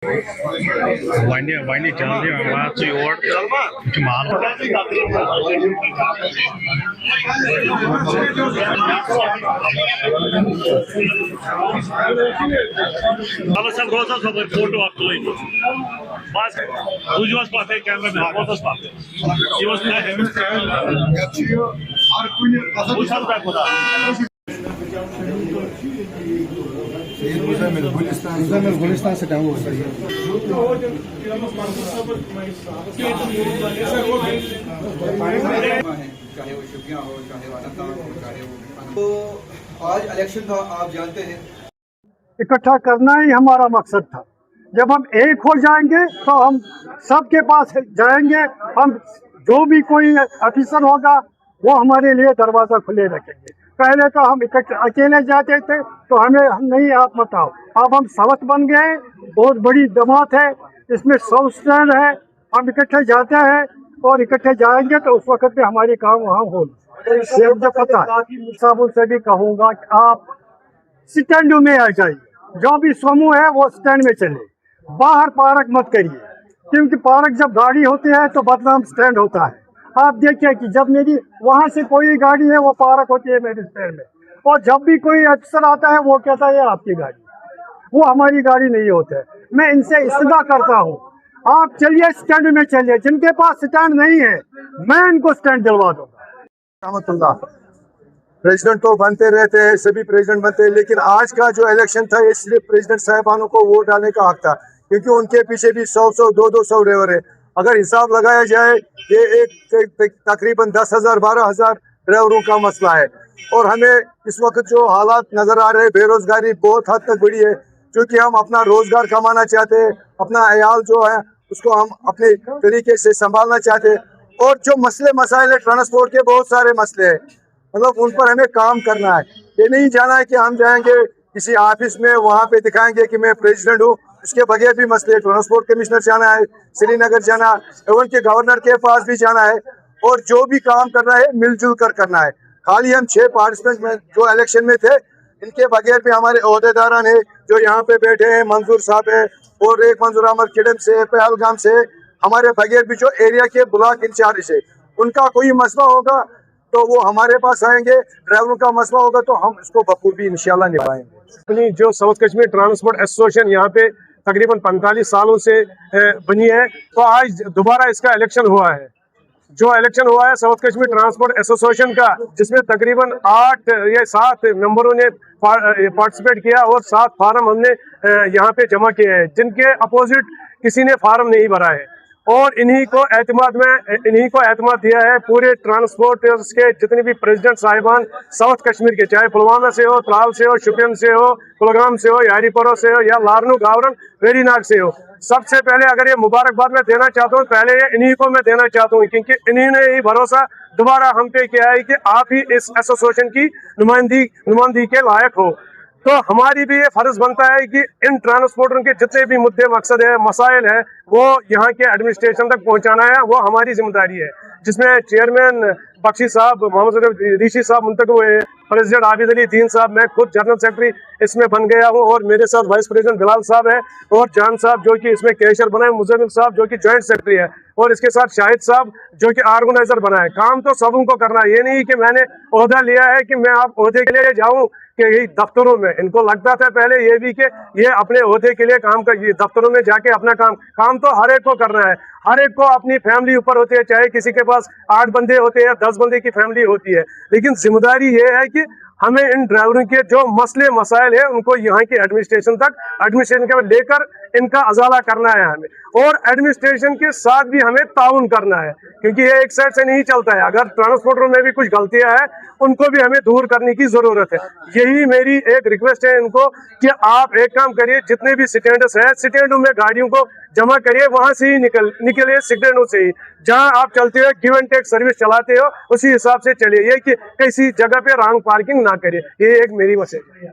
Wandy tell you what you order tomorrow. All some roses of the photo of doing. But who was part camera? What was part? He was Gulistan से down हो सही है। चाहे वो शुपियां हो, चाहे वालंटान हो, चाहे वो तो आज इलेक्शन था, आप जानते हैं। इकट्ठा करना ही हमारा मकसद था। जब हम एक हो जाएंगे तो हम सबके पास जाएंगे। हम जो भी कोई ऑफिसर होगा वो हमारे लिए दरवाज़ा खुले रखेंगे। पहले तो हम इकट्ठे अकेले जाते थे तो हम नहीं, आप बताओ। अब हम सावत बन गए, बहुत बड़ी जमात है, इसमें 100 स्टैंड है। हम इकट्ठे जाते हैं और इकट्ठे जाएंगे तो उस वक्त पे हमारी काम वहाँ हो। मुझे पता साहब उनसे भी कहूँगा कि आप स्टैंडों में आ जाइए, जो भी समूह है वो स्टैंड में चले, बाहर पार्क मत करिए, क्योंकि पार्क जब गाड़ी होती है तो बदनाम स्टैंड होता है। आप देखिए कि जब मेरी वहाँ से कोई गाड़ी है वो पार्क होती है मेरे स्टैंड में, और जब भी कोई अफसर आता है वो कहता है आपकी गाड़ी, वो हमारी गाड़ी नहीं होती है। मैं इनसे इस्तदा करता हूँ, आप चलिए स्टैंड में चलिए, जिनके पास स्टैंड नहीं है मैं इनको स्टैंड दिलवा दूँगा। प्रेसिडेंट तो बनते रहते हैं, सभी प्रेसिडेंट बनते हैं, लेकिन आज का जो इलेक्शन था ये सिर्फ प्रेसिडेंट साहिबानों को वोट डालने का हक था, क्योंकि उनके पीछे भी 100 200 ड्राइवर है। अगर हिसाब लगाया जाए ये एक तकरीबन 10,000 12,000 ड्राइवरों का मसला है। और हमें इस वक्त जो हालात नजर आ रहे हैं, बेरोजगारी बहुत हद तक बढ़ी है, क्योंकि हम अपना रोजगार कमाना चाहते हैं, अपना अयाल जो है उसको हम अपने तरीके से संभालना चाहते हैं। और जो मसले मसाइल है, ट्रांसपोर्ट के बहुत सारे मसले हैं, मतलब उन पर हमें काम करना है। ये नहीं जाना है कि हम जाएंगे किसी ऑफिस में, वहाँ पे दिखाएंगे कि मैं प्रेसिडेंट हूँ, उसके बगैर भी मसले। ट्रांसपोर्ट कमिश्नर जाना है, श्रीनगर जाना, एवं के गवर्नर के पास भी जाना है, और जो भी काम करना है मिलजुल कर करना है। खाली हम 6 पार्टिसिपेंट में जो इलेक्शन में थे, इनके बगैर भी हमारे अहदेदारान है जो यहाँ पे बैठे हैं, मंजूर साहब है और एक मंजूर अहमद किडम से, पहलगाम से, हमारे बगैर भी जो एरिया के ब्लॉक इंचार्ज है, उनका कोई मसला होगा तो वो हमारे पास आएंगे, ड्राइवरों का मसला होगा तो हम इसको बखूबी इंशाल्लाह निभाएंगे। अपनी जो साउथ कश्मीर ट्रांसपोर्ट एसोसिएशन यहाँ पे तकरीबन 45 सालों से बनी है, तो आज दोबारा इसका इलेक्शन हुआ है। जो इलेक्शन हुआ है साउथ कश्मीर ट्रांसपोर्ट एसोसिएशन का, जिसमें तकरीबन 8 या 7 मेंबरों ने पार्टिसिपेट किया और 7 फार्म हमने यहाँ पे जमा किए हैं, जिनके अपोजिट किसी ने फार्म नहीं भरा है। और इन्हीं को एतमाद दिया है पूरे ट्रांसपोर्टर्स के जितने भी प्रेसिडेंट साहिबान साउथ कश्मीर के, चाहे पुलवामा से हो, त्राल से हो, शुपियन से हो, कुलगाम से हो, यारीपोरा से हो, या लारनू, गावरन, वेरीनाग से हो। सबसे पहले अगर ये मुबारकबाद मैं देना चाहता हूँ, पहले ये इन्हीं को मैं देना चाहता हूँ, क्योंकि इन्हीं ने ही भरोसा दोबारा हम पे किया है कि आप ही इस एसोसिएशन की नुमाइंदगी के लायक हो। तो हमारी भी ये फर्ज बनता है कि इन ट्रांसपोर्टरों के जितने भी मुद्दे, मकसद है, मसाइल है, वो यहाँ के एडमिनिस्ट्रेशन तक पहुँचाना है, वो हमारी जिम्मेदारी है। जिसमें चेयरमैन बख्शी साहब, मोहम्मद ऋषि साहब मुंतखब हुए, प्रेसिडेंट आबिद अली दीन साहब, मैं खुद जनरल सेक्रेटरी इसमें बन गया हूँ, और मेरे साथ वाइस प्रेसिडेंट बिलाल साहब है, और जान साहब जो कि इसमें कैशियर बना है, मुजम्मिल साहब जो कि जॉइंट सेक्रेटरी है, और इसके साथ शाहिद साहब जो कि ऑर्गेनाइजर बना है। काम तो सब उनको करना है, ये नहीं कि मैंने ओहदा लिया है कि मैं आप ओहदे के लिए जाऊँ कि यही दफ्तरों में। इनको लगता था पहले ये भी कि ये अपने ओहदे के लिए काम कर, दफ्तरों में जाके अपना काम तो हर एक को करना है। हर एक को अपनी फैमिली ऊपर होती है, चाहे किसी के पास 8 बंदे होते हैं, 10 बंदे की फैमिली होती है, लेकिन जिम्मेदारी ये है कि हमें इन ड्राइवरों के जो मसले मसाइल है उनको यहाँ के एडमिनिस्ट्रेशन के लेकर इनका अजाला करना है हमें, और एडमिनिस्ट्रेशन के साथ भी हमें ताउन करना है, क्योंकि ये एक साइड से नहीं चलता है। अगर ट्रांसपोर्टरों में भी कुछ गलतियां हैं उनको भी हमें दूर करने की जरूरत है। यही मेरी एक रिक्वेस्ट है इनको कि आप एक काम करिए, जितने भी स्टैंड्स हैं स्टैंडों में गाड़ियों को जमा करिए, वहां से ही निकलिए स्टैंडों से ही, जहां आप चलते हो गिव एंड टेक सर्विस चलाते हो उसी हिसाब से चलिए, ये कि किसी जगह पे रॉन्ग पार्किंग ना करिए। ये एक मेरी मैसेज है।